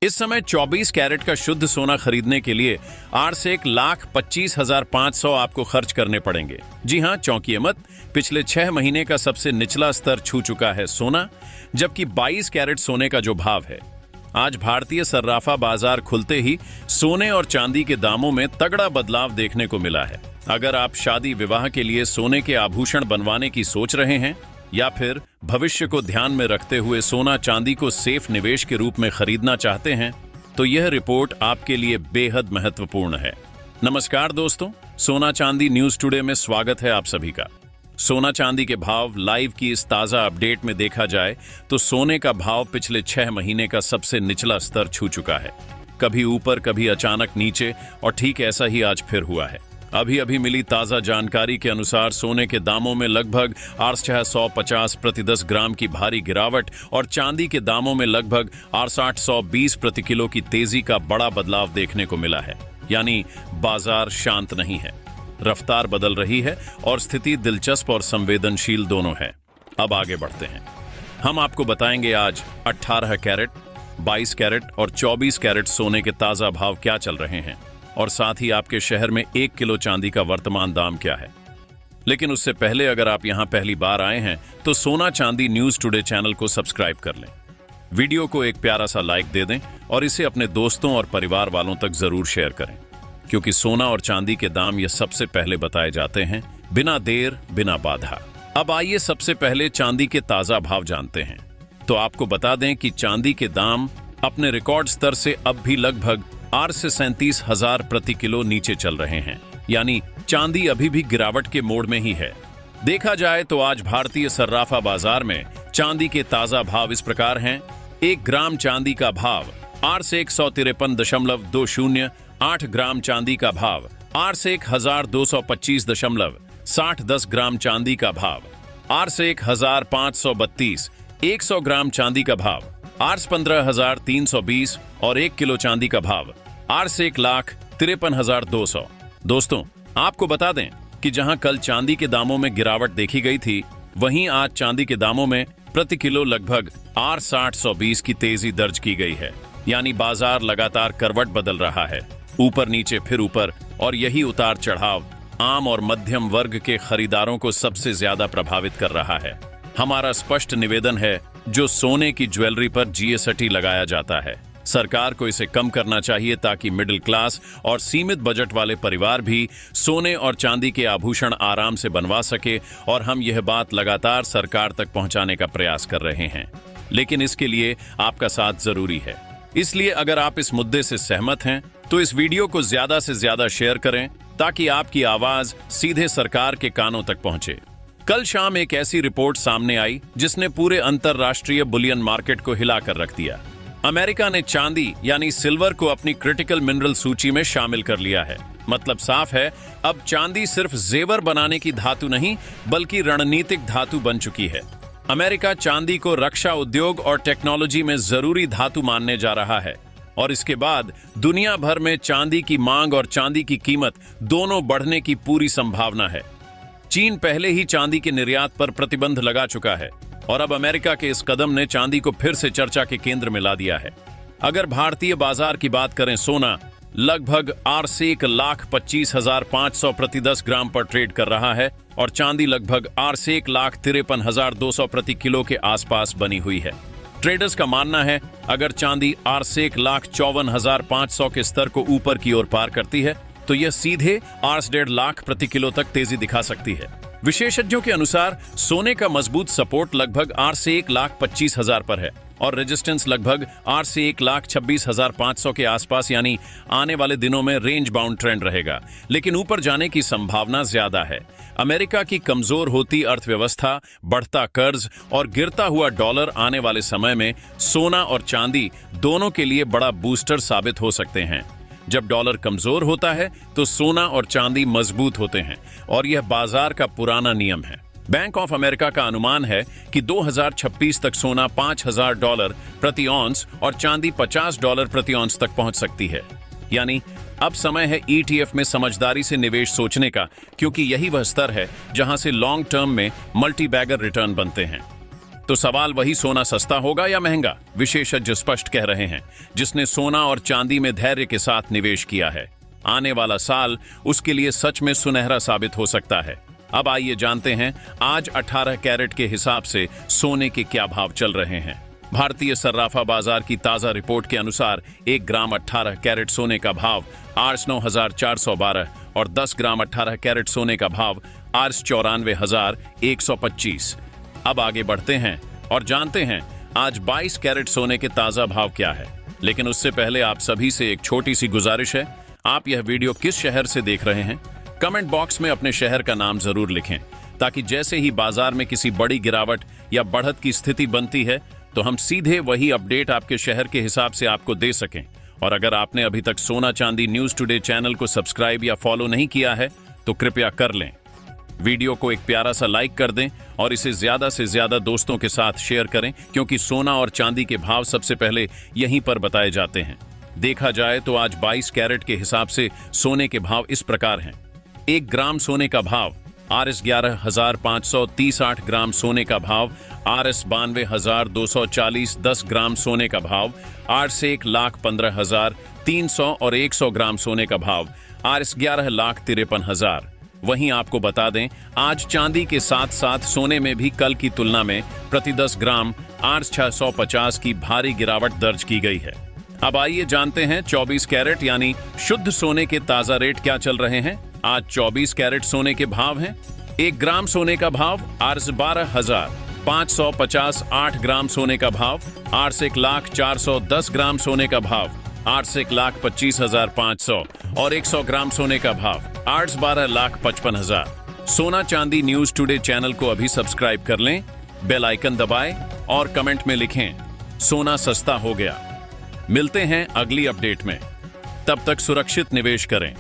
इस समय 24 कैरेट का शुद्ध सोना खरीदने के लिए 8 से 1,25,500 आपको खर्च करने पड़ेंगे। जी हां, चौंकिए मत, पिछले 6 महीने का सबसे निचला स्तर छू चुका है सोना, जबकि 22 कैरेट सोने का जो भाव है। आज भारतीय सर्राफा बाजार खुलते ही सोने और चांदी के दामों में तगड़ा बदलाव देखने को मिला है। अगर आप शादी विवाह के लिए सोने के आभूषण बनवाने की सोच रहे हैं या फिर भविष्य को ध्यान में रखते हुए सोना चांदी को सेफ निवेश के रूप में खरीदना चाहते हैं, तो यह रिपोर्ट आपके लिए बेहद महत्वपूर्ण है। नमस्कार दोस्तों, सोना चांदी न्यूज टुडे में स्वागत है आप सभी का। सोना चांदी के भाव लाइव की इस ताजा अपडेट में देखा जाए तो सोने का भाव पिछले 6 महीने का सबसे निचला स्तर छू चुका है। कभी ऊपर, कभी अचानक नीचे, और ठीक ऐसा ही आज फिर हुआ है। अभी अभी मिली ताजा जानकारी के अनुसार सोने के दामों में लगभग 850 प्रति 10 ग्राम की भारी गिरावट और चांदी के दामों में लगभग 820 प्रति किलो की तेजी का बड़ा बदलाव देखने को मिला है। यानी बाजार शांत नहीं है, रफ्तार बदल रही है और स्थिति दिलचस्प और संवेदनशील दोनों है। अब आगे बढ़ते हैं। हम आपको बताएंगे आज 18 कैरेट, 22 कैरेट और 24 कैरेट सोने के ताजा भाव क्या चल रहे हैं, और साथ ही आपके शहर में 1 किलो चांदी का वर्तमान दाम क्या है। लेकिन उससे पहले अगर आप यहां पहली बार आए हैं तो सोना चांदी न्यूज टुडे चैनल को सब्सक्राइब कर लें, वीडियो को एक प्यारा सा लाइक दे दें और इसे अपने दोस्तों और परिवार वालों तक जरूर शेयर करें, क्योंकि सोना और चांदी के दाम ये सबसे पहले बताए जाते हैं, बिना देर बिना बाधा। अब आइए सबसे पहले चांदी के ताजा भाव जानते हैं। तो आपको बता दें कि चांदी के दाम अपने रिकॉर्ड स्तर से अब भी लगभग 8 से 37,000 प्रति किलो नीचे चल रहे हैं। यानी चांदी अभी भी गिरावट के मोड़ में ही है। देखा जाए तो आज भारतीय सर्राफा बाजार में चांदी के ताजा भाव इस प्रकार हैं। 1 ग्राम चांदी का भाव 8 से 153.20, 8 ग्राम चांदी का भाव 8 से 1,225.60, 10 ग्राम चांदी का भाव 8 से 1,532, 100 ग्राम चांदी का भाव 8 से 15,320 और 1 किलो चांदी का भाव 8 से 1,53,200। दोस्तों, आपको बता दें कि जहां कल चांदी के दामों में गिरावट देखी गई थी, वहीं आज चांदी के दामों में प्रति किलो लगभग 860-120 की तेजी दर्ज की गई है। यानी बाजार लगातार करवट बदल रहा है, ऊपर नीचे फिर ऊपर, और यही उतार चढ़ाव आम और मध्यम वर्ग के खरीदारों को सबसे ज्यादा प्रभावित कर रहा है। हमारा स्पष्ट निवेदन है, जो सोने की ज्वेलरी पर जीएसटी लगाया जाता है, सरकार को इसे कम करना चाहिए ताकि मिडिल क्लास और सीमित बजट वाले परिवार भी सोने और चांदी के आभूषण आराम से बनवा सके। और हम यह बात लगातार सरकार तक पहुंचाने का प्रयास कर रहे हैं, लेकिन इसके लिए आपका साथ जरूरी है। इसलिए अगर आप इस मुद्दे से सहमत हैं तो इस वीडियो को ज्यादा से ज्यादा शेयर करें ताकि आपकी आवाज सीधे सरकार के कानों तक पहुंचे। कल शाम एक ऐसी रिपोर्ट सामने आई जिसने पूरे अंतरराष्ट्रीय बुलियन मार्केट को हिलाकर रख दिया। अमेरिका ने चांदी यानी सिल्वर को अपनी क्रिटिकल मिनरल सूची में शामिल कर लिया है। मतलब साफ है, अब चांदी सिर्फ जेवर बनाने की धातु नहीं बल्कि रणनीतिक धातु बन चुकी है। अमेरिका चांदी को रक्षा उद्योग और टेक्नोलॉजी में जरूरी धातु मानने जा रहा है, और इसके बाद दुनिया भर में चांदी की मांग और चांदी की कीमत दोनों बढ़ने की पूरी संभावना है। चीन पहले ही चांदी के निर्यात पर प्रतिबंध लगा चुका है, और अब अमेरिका के इस कदम ने चांदी को फिर से चर्चा के केंद्र में ला दिया है। अगर भारतीय बाजार की बात करें, सोना लगभग 8 से 1,25,500 प्रति 10 ग्राम पर ट्रेड कर रहा है और चांदी लगभग 8 से 1,53,200 प्रति किलो के आसपास बनी हुई है। ट्रेडर्स का मानना है, अगर चांदी 8 से 1,54,500 के स्तर को ऊपर की ओर पार करती है तो यह सीधे 8.5 लाख प्रति किलो तक तेजी दिखा सकती है। विशेषज्ञों के अनुसार सोने का मजबूत सपोर्ट लगभग 8 से 1,25,000 पर है और रेजिस्टेंस लगभग 8 से 1,26,500 के आसपास, यानी आने वाले दिनों में रेंज बाउंड ट्रेंड रहेगा, लेकिन ऊपर जाने की संभावना ज्यादा है। अमेरिका की कमजोर होती अर्थव्यवस्था, बढ़ता कर्ज और गिरता हुआ डॉलर आने वाले समय में सोना और चांदी दोनों के लिए बड़ा बूस्टर साबित हो सकते हैं। जब डॉलर कमजोर होता है तो सोना और चांदी मजबूत होते हैं, और यह बाजार का पुराना नियम है। बैंक ऑफ अमेरिका का अनुमान है कि 2026 तक सोना $5,000 प्रति ऑन्स और चांदी $50 प्रति ऑन्स तक पहुंच सकती है। यानी अब समय है ETF में समझदारी से निवेश सोचने का, क्योंकि यही वह स्तर है जहां से लॉन्ग टर्म में मल्टी बैगर रिटर्न बनते हैं। तो सवाल वही, सोना सस्ता होगा या महंगा? विशेषज्ञ स्पष्ट कह रहे हैं, जिसने सोना और चांदी में धैर्य के साथ निवेश किया है, आने वाला साल उसके लिए सच में सुनहरा साबित हो सकता है। अब आइए जानते हैं आज 18 कैरेट के हिसाब से सोने के क्या भाव चल रहे हैं। भारतीय सर्राफा बाजार की ताजा रिपोर्ट के अनुसार 1 ग्राम 18 कैरेट सोने का भाव आज 9,412 और 10 ग्राम 18 कैरेट सोने का भाव आज 94,125। अब आगे बढ़ते हैं और जानते हैं आज 22 कैरेट सोने के ताजा भाव क्या है। लेकिन उससे पहले आप सभी से एक छोटी सी गुजारिश है, आप यह वीडियो किस शहर से देख रहे हैं, कमेंट बॉक्स में अपने शहर का नाम जरूर लिखें, ताकि जैसे ही बाजार में किसी बड़ी गिरावट या बढ़त की स्थिति बनती है तो हम सीधे वही अपडेट आपके शहर के हिसाब से आपको दे सकें। और अगर आपने अभी तक सोना चांदी न्यूज टुडे चैनल को सब्सक्राइब या फॉलो नहीं किया है तो कृपया कर लें। वीडियो को एक प्यारा सा लाइक कर दें और इसे ज्यादा से ज्यादा दोस्तों के साथ शेयर करें, क्योंकि सोना और चांदी के भाव सबसे पहले यहीं पर बताए जाते हैं। देखा जाए तो आज 22 कैरेट के हिसाब से सोने के भाव इस प्रकार हैं। 1 ग्राम सोने का भाव RS 11,530, 8 ग्राम सोने का भाव RS 92,240, 10 ग्राम सोने का भाव RS 1,15,300 और 100 ग्राम सोने का भाव RS 11,53,000। वहीं आपको बता दें, आज चांदी के साथ साथ सोने में भी कल की तुलना में प्रति 10 ग्राम RS 650 की भारी गिरावट दर्ज की गई है। अब आइए जानते हैं 24 कैरेट यानी शुद्ध सोने के ताजा रेट क्या चल रहे हैं। आज 24 कैरेट सोने के भाव हैं। 1 ग्राम सोने का भाव RS 12,550, 8 ग्राम सोने का भाव RS 1,04,000, 10 ग्राम सोने का भाव RS 1,25,500 और 100 ग्राम सोने का भाव RS 12,55,000। सोना चांदी न्यूज टुडे चैनल को अभी सब्सक्राइब कर लें, बेल आइकन दबाएं और कमेंट में लिखें सोना सस्ता हो गया। मिलते हैं अगली अपडेट में, तब तक सुरक्षित निवेश करें।